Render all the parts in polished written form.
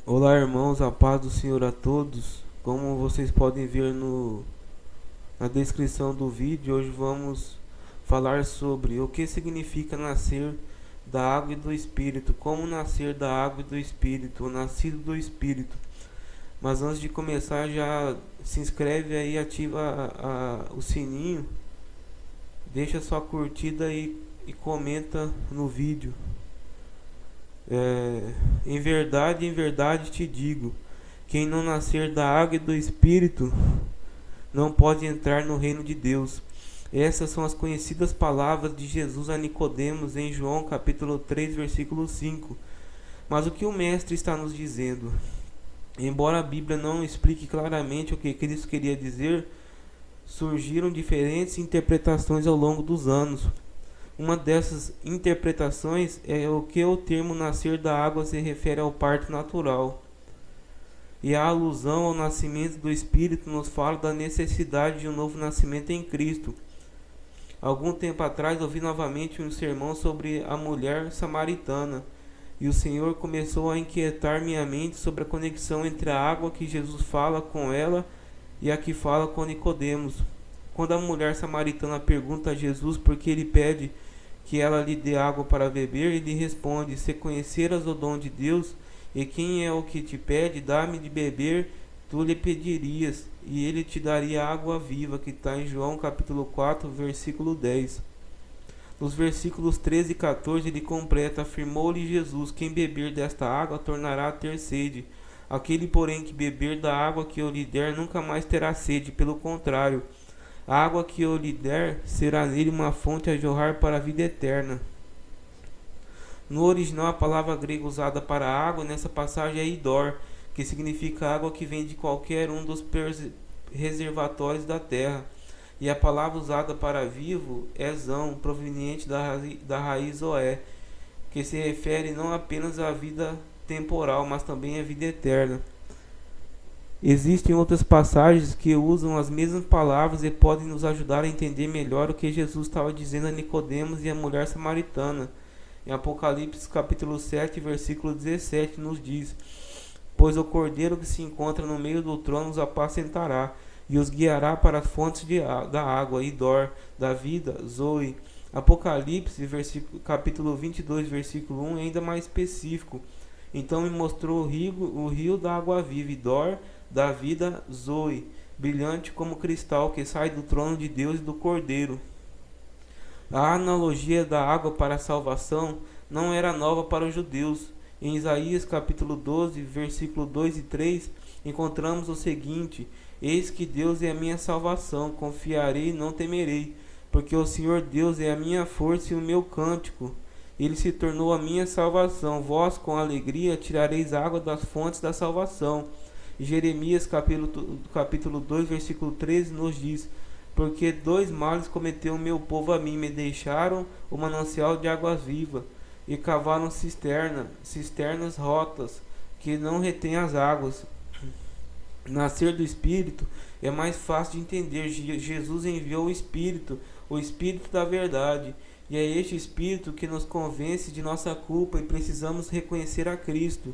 Olá, irmãos, a paz do Senhor a todos. Como vocês podem ver na descrição do vídeo, hoje vamos falar sobre o que significa nascer da água e do Espírito, como nascer da água e do Espírito, o nascido do Espírito. Mas antes de começar, já se inscreve aí, ativa o sininho, deixa sua curtida e comenta no vídeo. Em verdade te digo, quem não nascer da água e do Espírito não pode entrar no reino de Deus. Essas são as conhecidas palavras de Jesus a Nicodemos em João capítulo 3, versículo 5. Mas o que o mestre está nos dizendo? Embora a Bíblia não explique claramente o que Cristo queria dizer, surgiram diferentes interpretações ao longo dos anos. Uma dessas interpretações é o que o termo nascer da água se refere ao parto natural. E a alusão ao nascimento do Espírito nos fala da necessidade de um novo nascimento em Cristo. Algum tempo atrás ouvi novamente um sermão sobre a mulher samaritana, e o Senhor começou a inquietar minha mente sobre a conexão entre a água que Jesus fala com ela e a que fala com Nicodemos. Quando a mulher samaritana pergunta a Jesus por que ele pede que ela lhe dê água para beber, ele responde: se conheceras o dom de Deus, e quem é o que te pede, dá-me de beber, tu lhe pedirias, e ele te daria água viva, que está em João capítulo 4, versículo 10. Nos versículos 13 e 14 ele completa: afirmou-lhe Jesus: quem beber desta água tornará a ter sede. Aquele, porém, que beber da água que eu lhe der nunca mais terá sede, pelo contrário, a água que eu lhe der será nele uma fonte a jorrar para a vida eterna. No original, a palavra grega usada para água nessa passagem é idor, que significa água que vem de qualquer um dos reservatórios da terra. E a palavra usada para vivo é zão, proveniente da raiz oé, que se refere não apenas à vida temporal, mas também à vida eterna. Existem outras passagens que usam as mesmas palavras e podem nos ajudar a entender melhor o que Jesus estava dizendo a Nicodemos e a mulher samaritana. Em Apocalipse capítulo 7, versículo 17 nos diz: pois o cordeiro que se encontra no meio do trono os apacentará e os guiará para as fontes da água, idor, da vida, zoe. Apocalipse capítulo 22, versículo 1 é ainda mais específico. Então me mostrou o rio da água viva, idor, da vida, zoe, brilhante como cristal, que sai do trono de Deus e do Cordeiro. A analogia da água para a salvação não era nova para os judeus. Em Isaías capítulo 12, versículo 2 e 3, encontramos o seguinte: eis que Deus é a minha salvação, confiarei e não temerei, porque o Senhor Deus é a minha força e o meu cântico. Ele se tornou a minha salvação. Vós com alegria tirareis água das fontes da salvação. Jeremias capítulo 2, versículo 13 nos diz: porque dois males cometeu o meu povo a mim, me deixaram o manancial de águas vivas, e cavaram cisternas rotas, que não retêm as águas. Nascer do Espírito é mais fácil de entender. Jesus enviou o Espírito da verdade, e é este Espírito que nos convence de nossa culpa, e precisamos reconhecer a Cristo.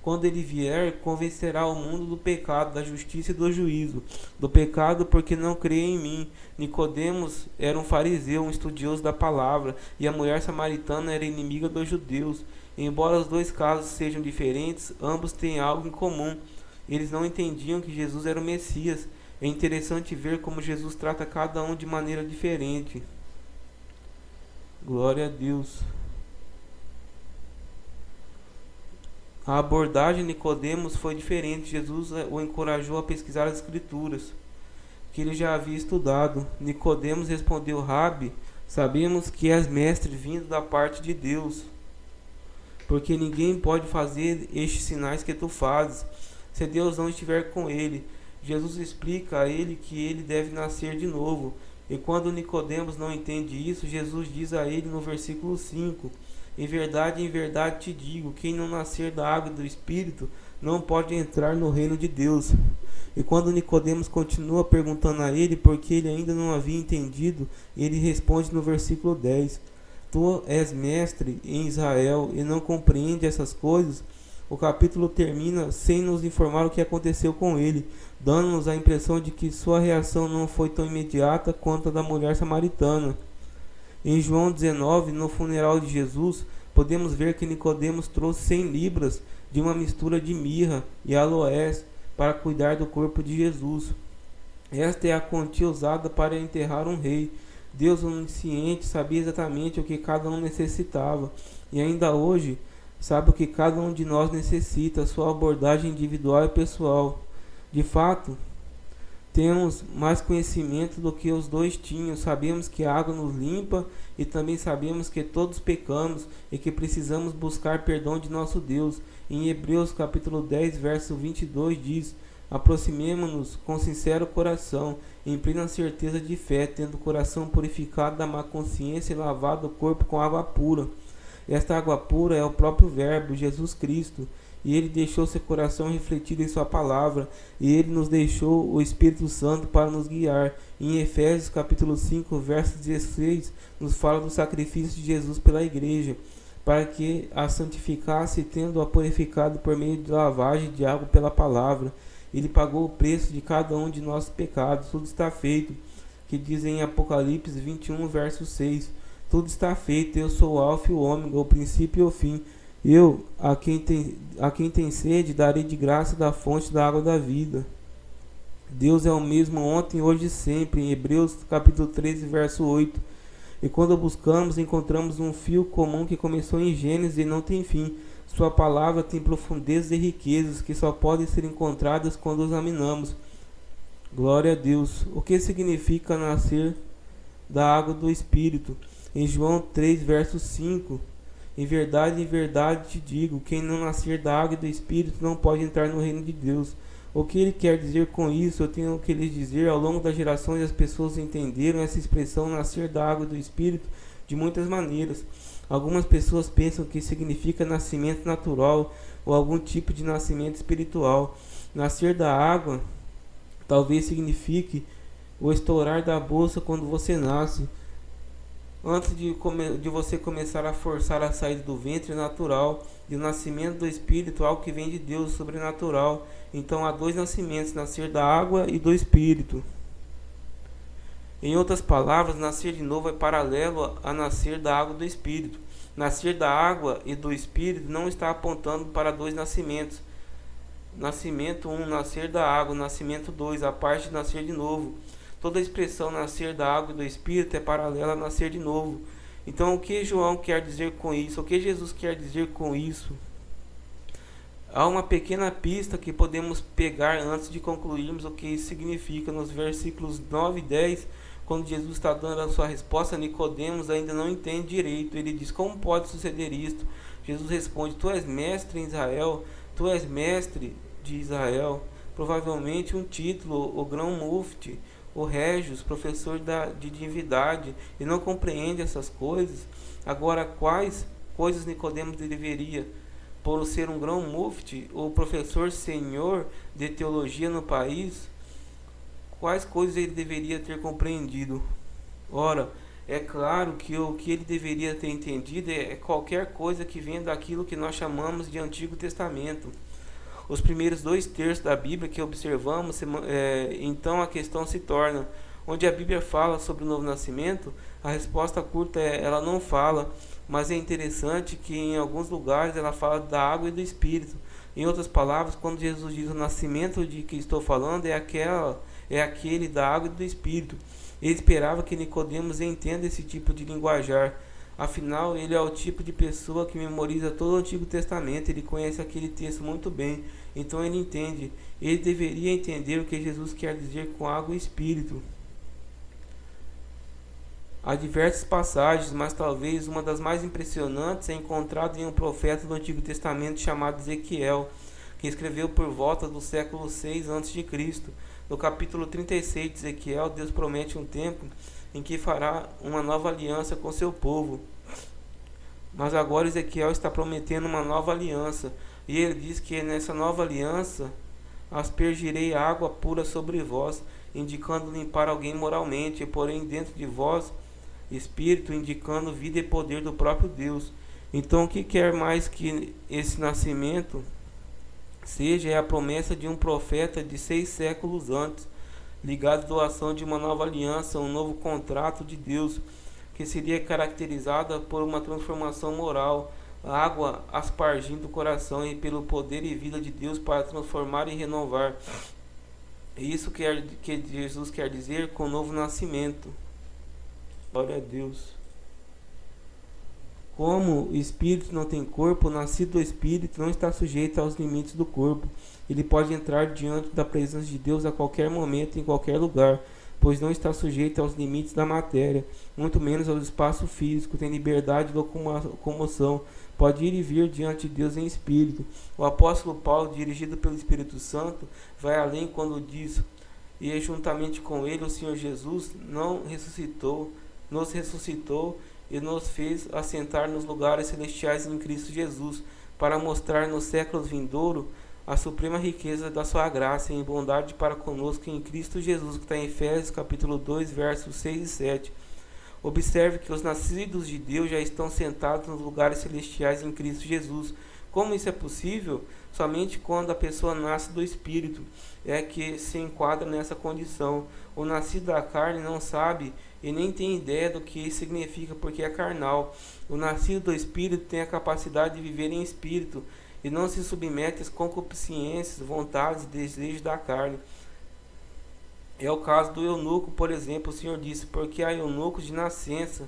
Quando ele vier, convencerá o mundo do pecado, da justiça e do juízo. Do pecado, porque não crê em mim. Nicodemos era um fariseu, um estudioso da palavra, e a mulher samaritana era inimiga dos judeus. Embora os dois casos sejam diferentes, ambos têm algo em comum: eles não entendiam que Jesus era o Messias. É interessante ver como Jesus trata cada um de maneira diferente. Glória a Deus. A abordagem de Nicodemos foi diferente. Jesus o encorajou a pesquisar as Escrituras, que ele já havia estudado. Nicodemos respondeu: Rabi, sabemos que és mestre vindo da parte de Deus, porque ninguém pode fazer estes sinais que tu fazes, se Deus não estiver com ele. Jesus explica a ele que ele deve nascer de novo. E quando Nicodemos não entende isso, Jesus diz a ele no versículo 5: em verdade te digo, quem não nascer da água e do Espírito não pode entrar no reino de Deus. E quando Nicodemos continua perguntando a ele porque ele ainda não havia entendido, ele responde no versículo 10: tu és mestre em Israel e não compreende essas coisas? O capítulo termina sem nos informar o que aconteceu com ele, dando-nos a impressão de que sua reação não foi tão imediata quanto a da mulher samaritana. Em João 19, no funeral de Jesus, podemos ver que Nicodemos trouxe 100 libras de uma mistura de mirra e aloés para cuidar do corpo de Jesus. Esta é a quantia usada para enterrar um rei. Deus onisciente sabia exatamente o que cada um necessitava, e ainda hoje sabe o que cada um de nós necessita, sua abordagem individual e pessoal. De fato, temos mais conhecimento do que os dois tinham. Sabemos que a água nos limpa e também sabemos que todos pecamos e que precisamos buscar perdão de nosso Deus. Em Hebreus capítulo 10, verso 22 diz: aproximemo-nos com sincero coração, em plena certeza de fé, tendo o coração purificado da má consciência e lavado o corpo com água pura. Esta água pura é o próprio Verbo, Jesus Cristo, e ele deixou seu coração refletido em sua palavra, e ele nos deixou o Espírito Santo para nos guiar. Em Efésios capítulo 5, verso 16, nos fala do sacrifício de Jesus pela igreja, para que a santificasse, tendo-a purificado por meio de lavagem de água pela palavra. Ele pagou o preço de cada um de nossos pecados. Tudo está feito, que diz em Apocalipse 21, verso 6. Tudo está feito, eu sou o alfa e o ômega, o princípio e o fim. Eu, a quem tem sede, darei de graça da fonte da água da vida. Deus é o mesmo ontem, hoje e sempre. Em Hebreus capítulo 13, verso 8. E quando buscamos, encontramos um fio comum que começou em Gênesis e não tem fim. Sua palavra tem profundezas e riquezas que só podem ser encontradas quando examinamos. Glória a Deus. O que significa nascer da água do Espírito? Em João 3, verso 5, em verdade te digo, quem não nascer da água e do Espírito não pode entrar no reino de Deus. O que ele quer dizer com isso? Eu tenho que lhes dizer, ao longo das gerações as pessoas entenderam essa expressão nascer da água e do Espírito de muitas maneiras. Algumas pessoas pensam que significa nascimento natural ou algum tipo de nascimento espiritual. Nascer da água talvez signifique o estourar da bolsa quando você nasce. Antes de você começar a forçar a saída do ventre natural, e o nascimento do Espírito, algo que vem de Deus, sobrenatural. Então há dois nascimentos, nascer da água e do Espírito. Em outras palavras, nascer de novo é paralelo a nascer da água e do Espírito. Nascer da água e do Espírito não está apontando para dois nascimentos. Nascimento 1, nascer da água. Nascimento 2, a parte de nascer de novo. Toda a expressão nascer da água e do Espírito é paralela a nascer de novo. Então, o que João quer dizer com isso? O que Jesus quer dizer com isso? Há uma pequena pista que podemos pegar antes de concluirmos o que isso significa. Nos versículos 9 e 10, quando Jesus está dando a sua resposta, Nicodemos ainda não entende direito. Ele diz: como pode suceder isto? Jesus responde: tu és mestre em Israel, tu és mestre de Israel. Provavelmente um título, o grão-mufti, o Regius, professor de divindade, e não compreende essas coisas. Agora, quais coisas Nicodemos deveria, por ser um grão-mufti ou professor senhor de teologia no país, quais coisas ele deveria ter compreendido? Ora, é claro que o que ele deveria ter entendido é qualquer coisa que venha daquilo que nós chamamos de Antigo Testamento. Os primeiros 2 terços da Bíblia que observamos, então a questão se torna: onde a Bíblia fala sobre o novo nascimento, a resposta curta é: ela não fala, mas é interessante que em alguns lugares ela fala da água e do Espírito. Em outras palavras, quando Jesus diz o nascimento de que estou falando, é aquele da água e do Espírito. Ele esperava que Nicodemos entenda esse tipo de linguajar. Afinal, ele é o tipo de pessoa que memoriza todo o Antigo Testamento. Ele conhece aquele texto muito bem, então ele entende. Ele deveria entender o que Jesus quer dizer com água e Espírito. Há diversas passagens, mas talvez uma das mais impressionantes é encontrada em um profeta do Antigo Testamento chamado Ezequiel, que escreveu por volta do século 6 a.C. No capítulo 36 de Ezequiel, Deus promete um tempo em que fará uma nova aliança com seu povo. Mas agora Ezequiel está prometendo uma nova aliança, e ele diz que nessa nova aliança aspergirei água pura sobre vós, indicando limpar alguém moralmente, porém dentro de vós Espírito, indicando vida e poder do próprio Deus. Então, o que quer mais que esse nascimento seja, é a promessa de um profeta de 6 séculos antes, ligado à doação de uma nova aliança, um novo contrato de Deus, que seria caracterizada por uma transformação moral, a água aspargindo o coração e pelo poder e vida de Deus para transformar e renovar. Isso que Jesus quer dizer com o novo nascimento. Glória a Deus. Como o espírito não tem corpo, o nascido do espírito não está sujeito aos limites do corpo. Ele pode entrar diante da presença de Deus a qualquer momento, em qualquer lugar, pois não está sujeito aos limites da matéria, muito menos ao espaço físico, tem liberdade de locomoção, pode ir e vir diante de Deus em espírito. O apóstolo Paulo, dirigido pelo Espírito Santo, vai além quando diz: e juntamente com ele o Senhor Jesus nos ressuscitou e nos fez assentar nos lugares celestiais em Cristo Jesus, para mostrar nos séculos vindouros a suprema riqueza da sua graça em bondade para conosco em Cristo Jesus, que está em Efésios capítulo 2, versos 6 e 7. Observe que os nascidos de Deus já estão sentados nos lugares celestiais em Cristo Jesus. Como isso é possível? Somente quando a pessoa nasce do Espírito é que se enquadra nessa condição. O nascido da carne não sabe e nem tem ideia do que isso significa, porque é carnal. O nascido do Espírito tem a capacidade de viver em Espírito e não se submete às concupiscências, vontades e desejos da carne. É o caso do eunuco, por exemplo. O Senhor disse: porque há eunucos de nascença,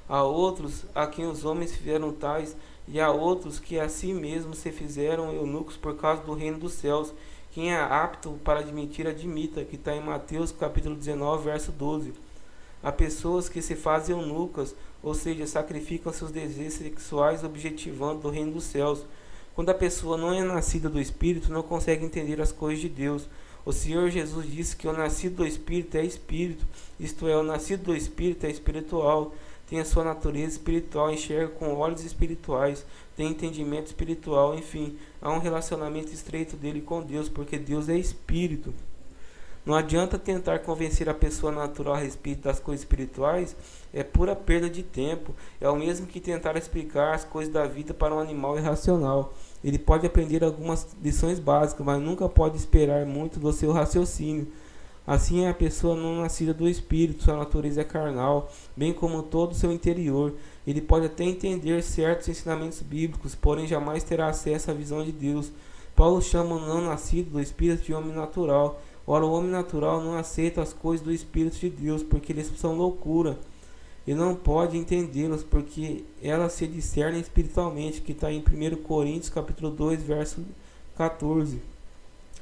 há outros a quem os homens fizeram tais, e há outros que a si mesmos se fizeram eunucos por causa do reino dos céus. Quem é apto para admitir, admita, que está em Mateus capítulo 19, verso 12. Há pessoas que se fazem eunucas, ou seja, sacrificam seus desejos sexuais objetivando o reino dos céus. Quando a pessoa não é nascida do Espírito, não consegue entender as coisas de Deus. O Senhor Jesus disse que o nascido do Espírito é Espírito, isto é, o nascido do Espírito é espiritual, tem a sua natureza espiritual, enxerga com olhos espirituais, tem entendimento espiritual, enfim, há um relacionamento estreito dele com Deus, porque Deus é Espírito. Não adianta tentar convencer a pessoa natural a respeito das coisas espirituais, é pura perda de tempo. É o mesmo que tentar explicar as coisas da vida para um animal irracional. Ele pode aprender algumas lições básicas, mas nunca pode esperar muito do seu raciocínio. Assim é a pessoa não nascida do Espírito, sua natureza é carnal, bem como todo o seu interior. Ele pode até entender certos ensinamentos bíblicos, porém jamais terá acesso à visão de Deus. Paulo chama o não nascido do Espírito de homem natural. Ora, o homem natural não aceita as coisas do Espírito de Deus, porque eles são loucura, e não pode entendê-las, porque elas se discernem espiritualmente, que está em 1 Coríntios capítulo 2, verso 14.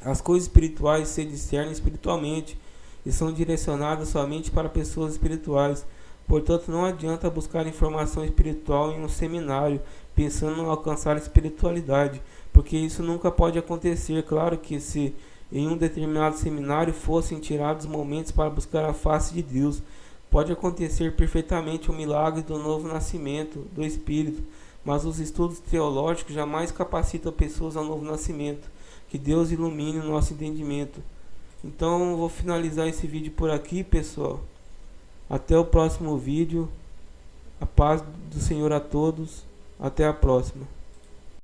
As coisas espirituais se discernem espiritualmente, e são direcionadas somente para pessoas espirituais. Portanto, não adianta buscar informação espiritual em um seminário, pensando em alcançar a espiritualidade, porque isso nunca pode acontecer. Claro que se em um determinado seminário fossem tirados momentos para buscar a face de Deus, pode acontecer perfeitamente o milagre do novo nascimento do Espírito, mas os estudos teológicos jamais capacitam pessoas ao novo nascimento. Que Deus ilumine o nosso entendimento. Então, vou finalizar esse vídeo por aqui, pessoal. Até o próximo vídeo. A paz do Senhor a todos. Até a próxima.